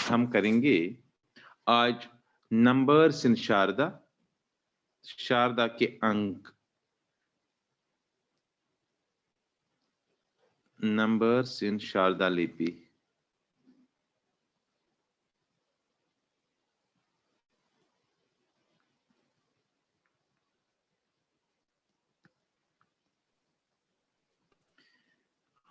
हम करेंगे आज नंबर्स इन शारदा, शारदा के अंक, नंबर्स इन शारदा लिपि।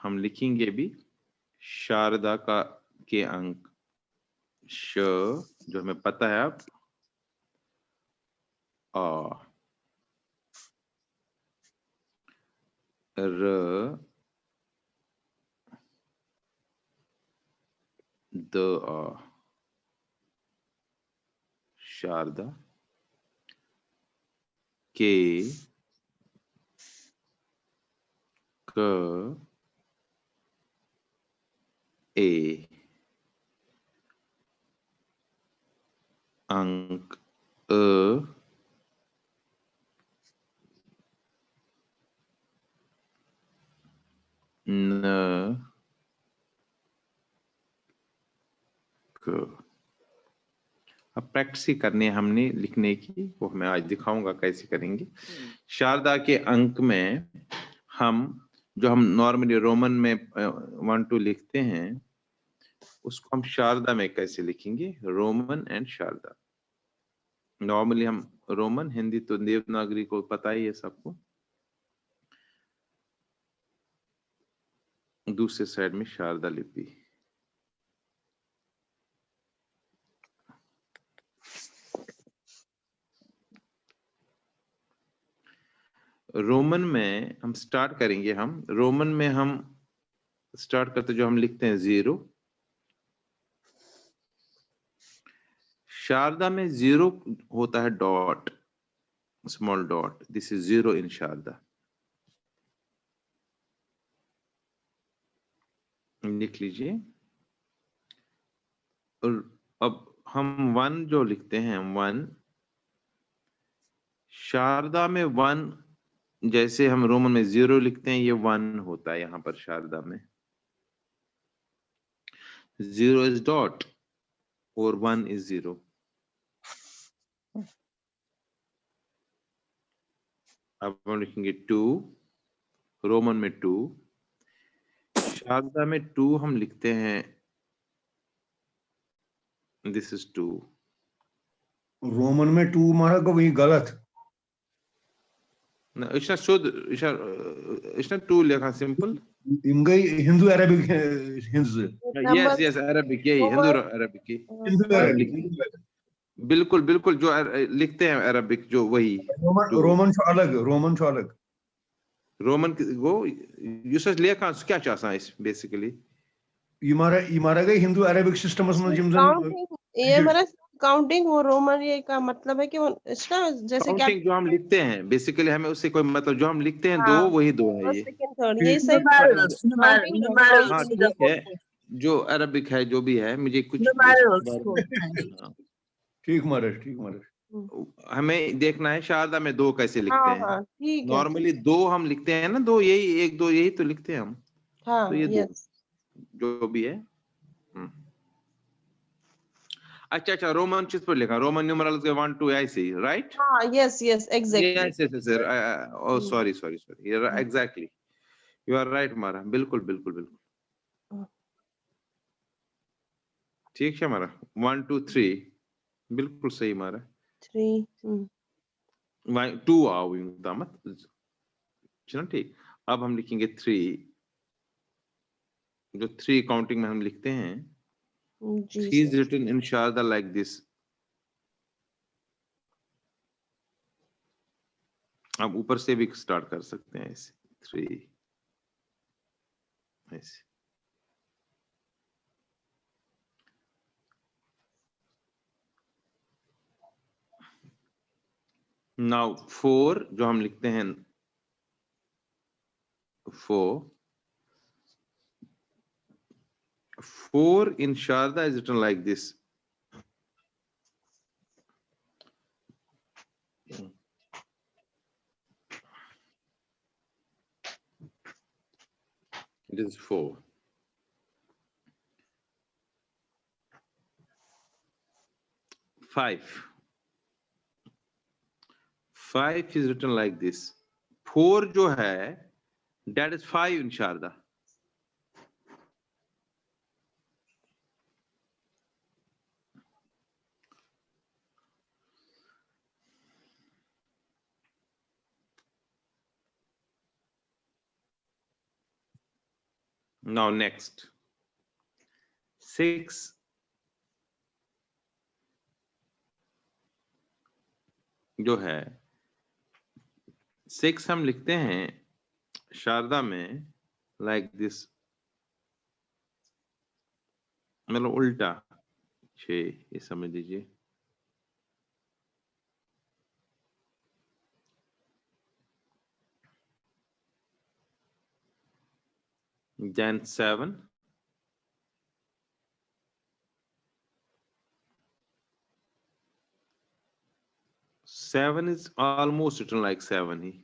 हम लिखेंगे भी शारदा का के अंक, श जो हमें पता है अब, आ, र, द, आ, शारदा के, क, ए, अंक, अ, न, क। अब प्रैक्टिस ही करनी है हमने लिखने की, वो मैं आज दिखाऊंगा कैसे करेंगे। शारदा के अंक में हम जो हम नॉर्मली रोमन में 1 2 लिखते हैं, उसको हम शारदा में कैसे लिखेंगे, रोमन एंड शारदा। नॉर्मली हम रोमन, हिंदी तो देवनागरी को पता ही है सबको, दूसरे साइड में शारदा लिपि। रोमन में हम स्टार्ट करेंगे, हम रोमन में हम स्टार्ट करते जो हम लिखते हैं 0, शारदा में 0 होता है dot, small dot, this is 0 इन शारदा। लिख लीजिए। और अब हम 1 जो लिखते हैं, 1 शारदा में 1, जैसे हम रोमन में 0 लिखते हैं, ये 1 होता है यहां पर शारदा में। 0 इज डॉट और 1 इज 0। अब हम लिखेंगे 2, रोमन में 2, शारदा में 2 हम लिखते हैं, दिस इज 2। रोमन में 2 मारा को वही गलत। इसना शुद्ध, इसना 2 लिखा सिंपल। इम गई Hindu Arabic Hindu. Yes yes Arabic, यही हिंदू अरबिक की। हिंदू अरबिक बिल्कुल बिल्कुल, जो लिखते हैं अरबिक, जो वही रोमन छो अलग, रोमन छो अलग। रोमन वो यूसस लिखा क्या चाहता है इस बेसिकली। ये मारा गई हिंदू अरबिक सिस्टम में जिम ये हमारा काउंटिंग, वो रोमन ये का मतलब है कि वो इसका जैसे क्या काउंटिंग जो हम लिखते हैं बेसिकली, हमें उससे कोई मतलब, जो हम लिखते हैं 2 हाँ, वही 2 है ये। सेकंड थर्ड यही सही हाँ ठीक है, जो अरबिक है जो भी है, मुझे कुछ हाँ, ठीक महाराज, ठीक महाराज। हमें देखना है शारदा में 2 कैसे लिखते हाँ हैं। हाँ ठीक है। नॉर्मली 2 हम लिखते हैं ना, 2 यही 1 2 यही तो लिखते हैं हम। हाँ तो ये 2 यस। जो भी है। अच्छा अच्छा, रोमन चीज पर लिखा, रोमन न्यूमरल्स के 1 2 ऐसे ही, राइट? हाँ yes yes exactly. Yes yes sir, oh sorry sorry sorry, exactly, you are right मारा, बिल्कुल बिल्कुल बिल्कुल ठीक है मारा। 1 2 3 बिल्कुल सही मारा। 3 2 आओ दामत, चलो ठीक। अब हम लिखेंगे 3, जो 3 काउंटिंग में हम लिखते हैं, जी 3 is sir. written in Sharda like this। अब ऊपर से भी स्टार्ट कर सकते हैं ऐसे, 3 ऐसे। नाउ 4 जो हम लिखते हैं, 4 in Sharda is written like this। It is 4। 5. 5 is written like this. 4 जो है that is 5 in Sharda. Now next 6 जो है 6 हम लिखते हैं शारदा में like this, मतलब उल्टा 6, ये समझ लीजिए। Then 7, 7 is almost written like 7,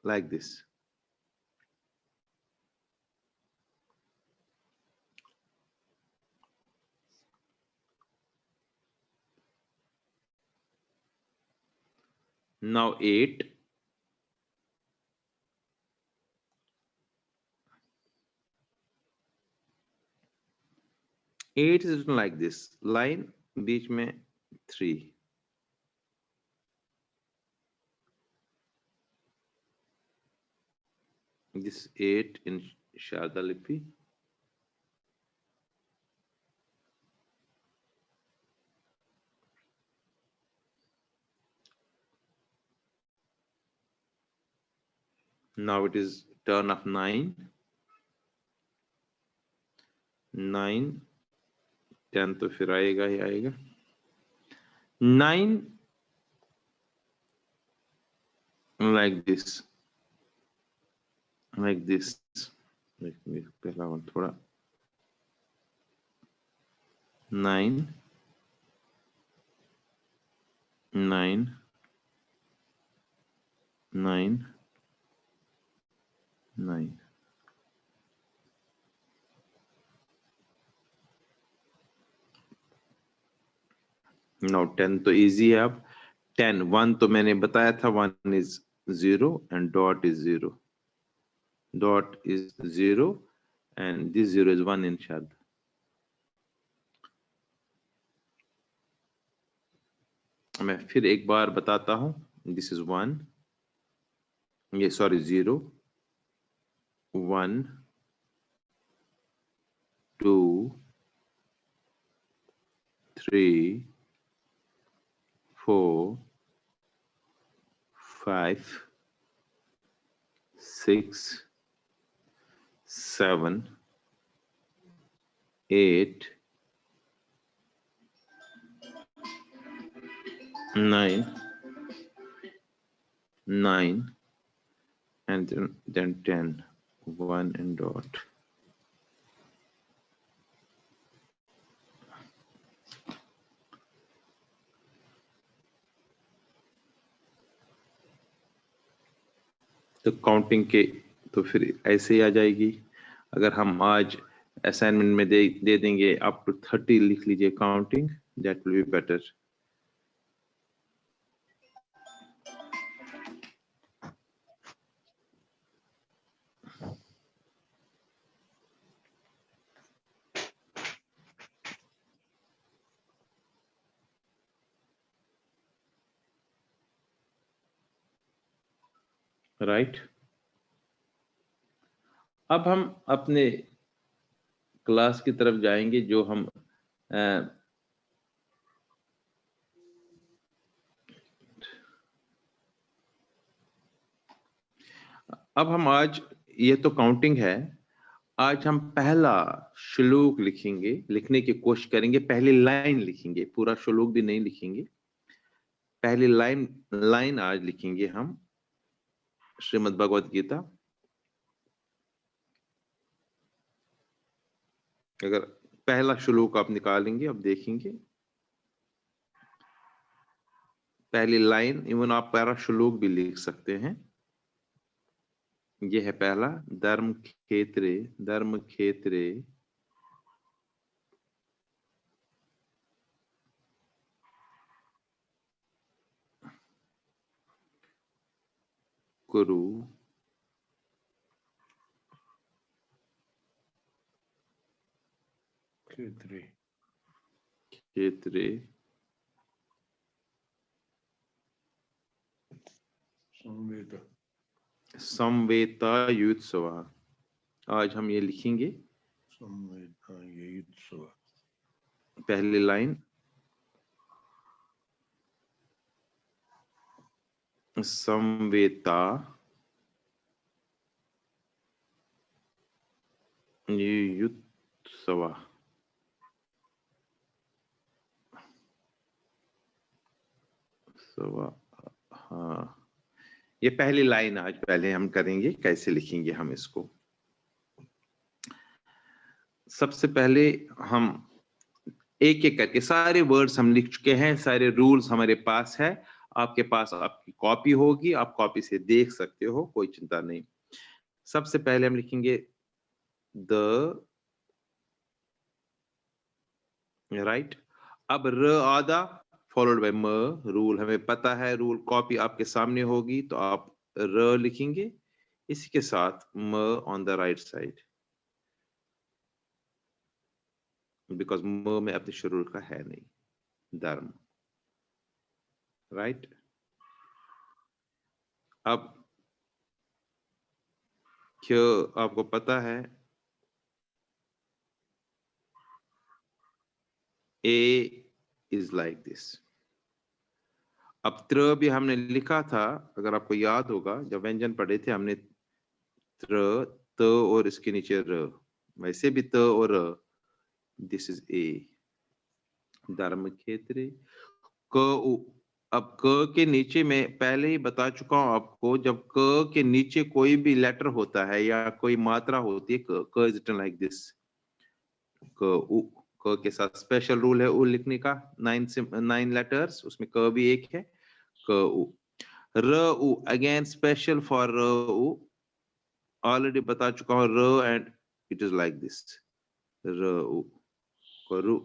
like this. Now 8, 8 is written like this, line बीच में 3. This 8 in Sharda Lipi. Now it is turn of 9. 9, 10 तो फिर आएगा ही आएगा। 9 like this, like this. पहला वन थोड़ा 9, 9, 9, 9. Now 10 तो easy है। अब 10, 1 तो मैंने बताया था 1 is 0 and dot is 0. Dot is 0 and this 0 is 1 in Sharda. मैं फिर एक बार बताता हूँ। This is 1, ये sorry 0, 1, 2, 3, 4, 5, 6, 7, 8, 9, 9, and then 10, 1 and dot. तो काउंटिंग के तो फिर ऐसे ही आ जाएगी। अगर हम आज असाइनमेंट में दे देंगे अप टू 30 लिख लीजिए counting, that will be better. Right, अब हम अपने क्लास की तरफ जाएंगे जो हम अब हम आज, ये तो काउंटिंग है, आज हम पहला श्लोक लिखेंगे, लिखने की कोशिश करेंगे। पहली लाइन लिखेंगे, पूरा श्लोक भी नहीं लिखेंगे, पहली लाइन आज लिखेंगे हम श्रीमद् भगवद गीता। अगर पहला श्लोक आप निकालेंगे, अब देखेंगे पहली लाइन, इवन आप पहला श्लोक भी लिख सकते हैं। यह है पहला, धर्म क्षेत्रे, धर्म क्षेत्रे कुरु क्षेत्रे क्षेत्रे संवेद संवेतायुत्सव। आज हम ये लिखेंगे संवेदायुत्सव। पहली लाइन संवेता युत्सव। हाँ, ये पहली लाइन आज पहले हम करेंगे, कैसे लिखेंगे हम इसको। सबसे पहले हम एक एक करके सारे वर्ड्स हम लिख चुके हैं, सारे रूल्स हमारे पास है। आपके पास आपकी कॉपी होगी, आप कॉपी से देख सकते हो, कोई चिंता नहीं। सबसे पहले हम लिखेंगे द, राइट। अब र आधा फॉलोड बाय म, रूल हमें पता है, रूल कॉपी आपके सामने होगी, तो आप र लिखेंगे, इसी के साथ म on the right side, because म में अपने शुरू का है नहीं, धर्म, राइट। अब क्यों आपको पता है ए इज लाइक दिस। अब त्र भी हमने लिखा था, अगर आपको याद होगा, जब व्यंजन पढ़े थे हमने, त्र, त और इसके नीचे र, वैसे भी त और र, दिस इज ए, धर्म क्षेत्र क उ। अब क के नीचे मैं पहले ही बता चुका हूं आपको, जब क के नीचे कोई भी लेटर होता है या कोई मात्रा होती है, क इज रिटन लाइक दिस, क उ। क के साथ स्पेशल रूल है उ लिखने का, 9 लेटर्स, उसमें क भी एक है, क उ। र उ अगेन स्पेशल फॉर र उ, ऑलरेडी बता चुका हूं, र and it is like this, र उ, करू।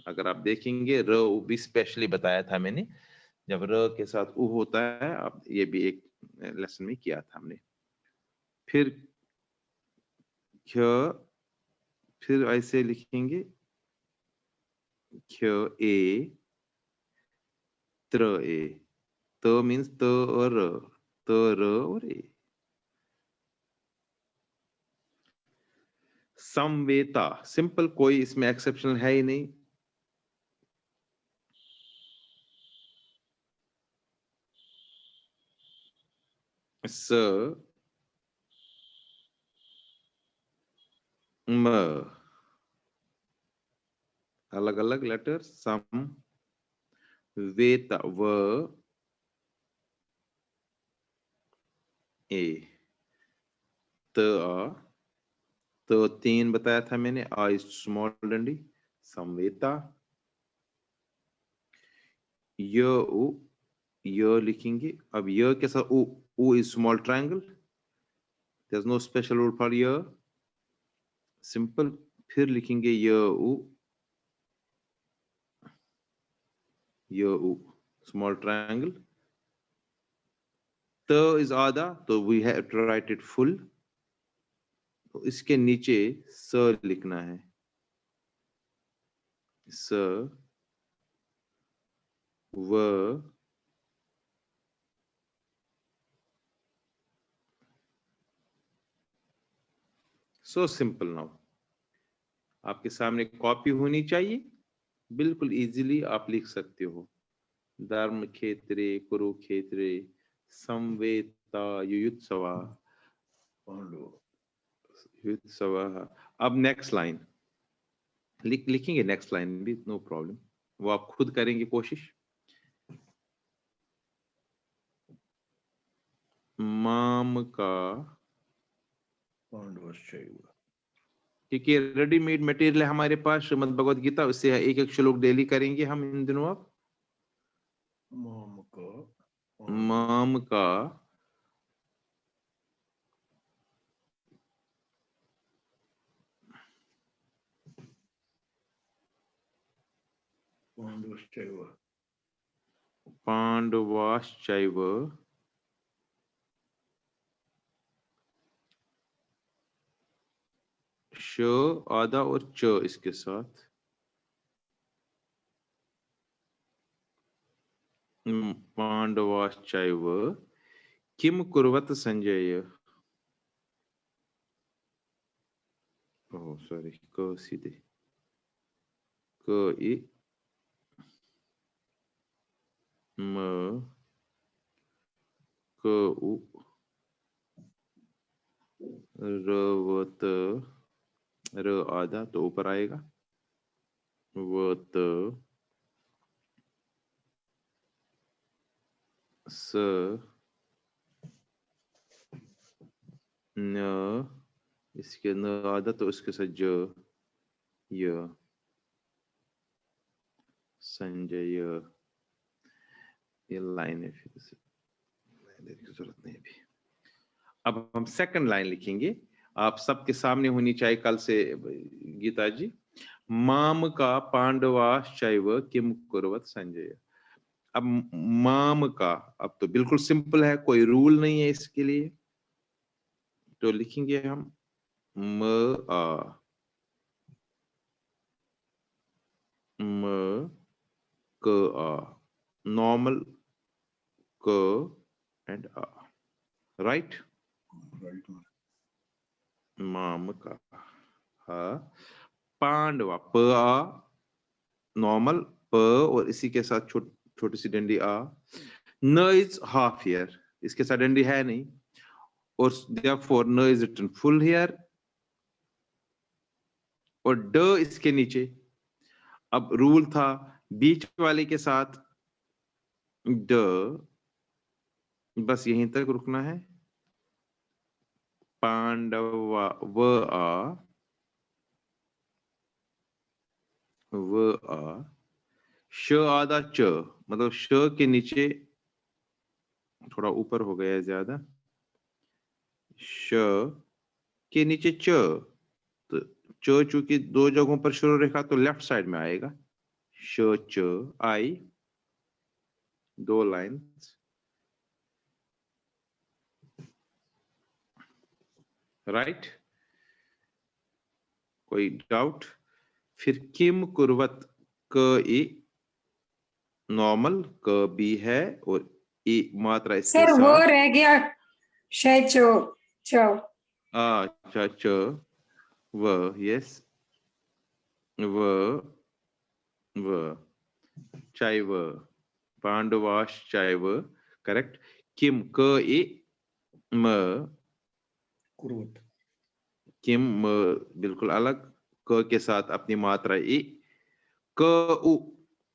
अगर आप देखेंगे र उ भी स्पेशली बताया था मैंने, जब र के साथ उ होता है, आप ये भी एक लेसन में किया था हमने। फिर क्ष, फिर ऐसे लिखेंगे क्ष ए, त्र ए, त मीन्स त और र, त र और ए। संवेता सिंपल, कोई इसमें एक्सेप्शनल है ही नहीं। स म, अलग अलग लेटर, सम वेता व ए, त आ, तो 3 बताया था मैंने, आ स्मॉल डंडी, संवेता। य उ, य लिखेंगे, अब य के साथ उ is small triangle, there is no special rule for य, सिंपल। फिर लिखेंगे य उ स्मॉल ट्रायंगल। त इज आधा, तो we have to write it full, तो इसके नीचे स लिखना है, स व सो सिंपल। नाउ आपके सामने कॉपी होनी चाहिए, बिल्कुल इजीली आप लिख सकते हो, धर्म क्षेत्रे कुरुक्षेत्रे संवेता युयुत्सवा युत्सवा। अब नेक्स्ट लाइन लिखेंगे, नेक्स्ट लाइन भी नो प्रॉब्लम, वो आप खुद करेंगे कोशिश। माम का, क्योंकि रेडीमेड मटेरियल है हमारे पास, श्रीमद् भगवद गीता, उससे एक एक श्लोक डेली करेंगे हम इन दिनों। आप माम का पांडवाश्चैव श आधा और च इसके साथ, पांडवाश्चैव किम कुर्वत संजय। ओह सॉरी, क सीधे क इ म क उ रवत, र आधा तो ऊपर आएगा, वत स न, इसके न आधा तो उसके साथ ज य संजय। ये लाइन है, फिर से लाइन की जरूरत नहीं अभी। अब हम सेकंड लाइन लिखेंगे, आप सबके सामने होनी चाहिए कल से गीता जी। माम का पांडवाश्चैव किम कुर्वत संजय। अब माम का, अब तो बिल्कुल सिंपल है, कोई रूल नहीं है इसके लिए, तो लिखेंगे हम म क आ, नॉर्मल क एंड आ, राइट। माम का पांडवा, प आ नॉर्मल प और इसी के साथ छोटी सी डंडी आ। न इज हाफ हियर, इसके साथ डंडी है नहीं, और देयरफॉर न इज रिटन फुल हियर, और ड इसके नीचे। अब रूल था बीच वाले के साथ ड, बस यहीं तक रुकना है। पांडवा व आ, श आधा च, मतलब श के नीचे थोड़ा ऊपर हो गया ज्यादा, श के नीचे च, तो च चूंकि दो जगहों पर शुरू रेखा तो लेफ्ट साइड में आएगा, श च आई, दो लाइंस, राइट। कोई डाउट? फिर किम कुर्वत, क ई नॉर्मल, क बी है और ई मात्रा इसके सर वो साथ रह गया शायद चो अच्छा च व, यस व चैव, पांडवाश्चैव, करेक्ट। किम क ई म कुर्वत, किम म बिल्कुल अलग, क के साथ अपनी मात्रा ई, क उ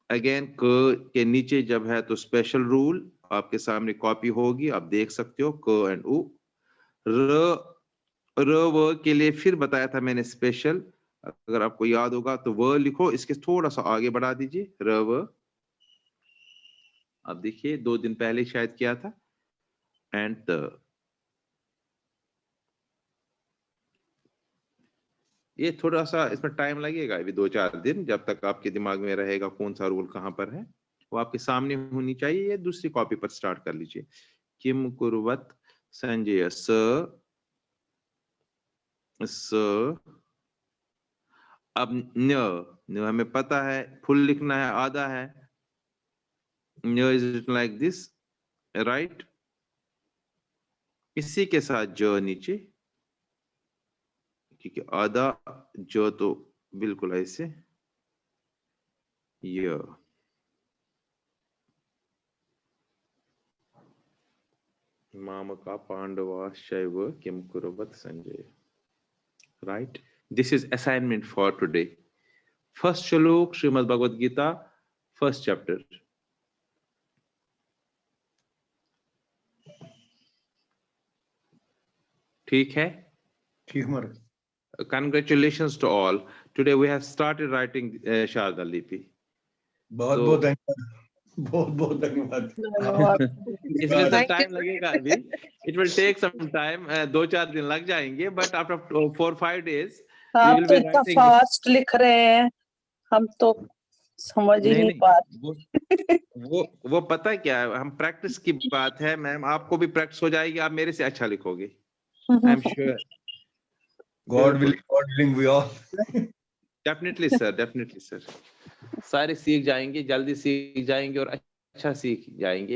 अगेन क के नीचे जब है तो स्पेशल रूल आपके सामने कॉपी होगी, आप देख सकते हो, क एंड उ। र व के लिए फिर बताया था मैंने स्पेशल, अगर आपको याद होगा तो व लिखो, इसके थोड़ा सा आगे बढ़ा दीजिए, र व। अब देखिए 2 दिन पहले शायद किया था, एंड द। ये थोड़ा सा इसमें टाइम लगेगा अभी 2-4 दिन, जब तक आपके दिमाग में रहेगा कौन सा रूल कहां पर है, वो आपके सामने होनी चाहिए। ये दूसरी कॉपी पर स्टार्ट कर लीजिए। किम कुर्वत संजय, अब न हमें पता है फुल लिखना है, आधा है, न is written like this, right. इसी के साथ ज नीचे, क्योंकि आधा जो तो बिल्कुल ऐसे, य माम का पांडवाश्चैव किम कुर्वत संजय, right. This is assignment for today. First श्लोक श्रीमद् भगवद गीता, फर्स्ट चैप्टर। ठीक है? ठीक महाराज। Congratulations to all. Today we have started writing Sharda Lipi. बहुत तो- बहुत धन्यवाद, बहुत बहुत धन्यवाद। इसमें सब टाइम लगेगा अभी, it will take some time, 2-4 दिन लग जाएंगे, but after 4-5 days we आप will तो be इतना writing. फास्ट लिख रहे हैं, हम तो समझ ही नहीं पा रहे। वो पता है क्या है, हम प्रैक्टिस की बात है मैम, आपको भी प्रैक्टिस हो जाएगी, आप मेरे से अच्छा लिखोगे, I am sure. God willing we all. Definitely sir सारे सीख जाएंगे, जल्दी सीख जाएंगे और अच्छा सीख जाएंगे।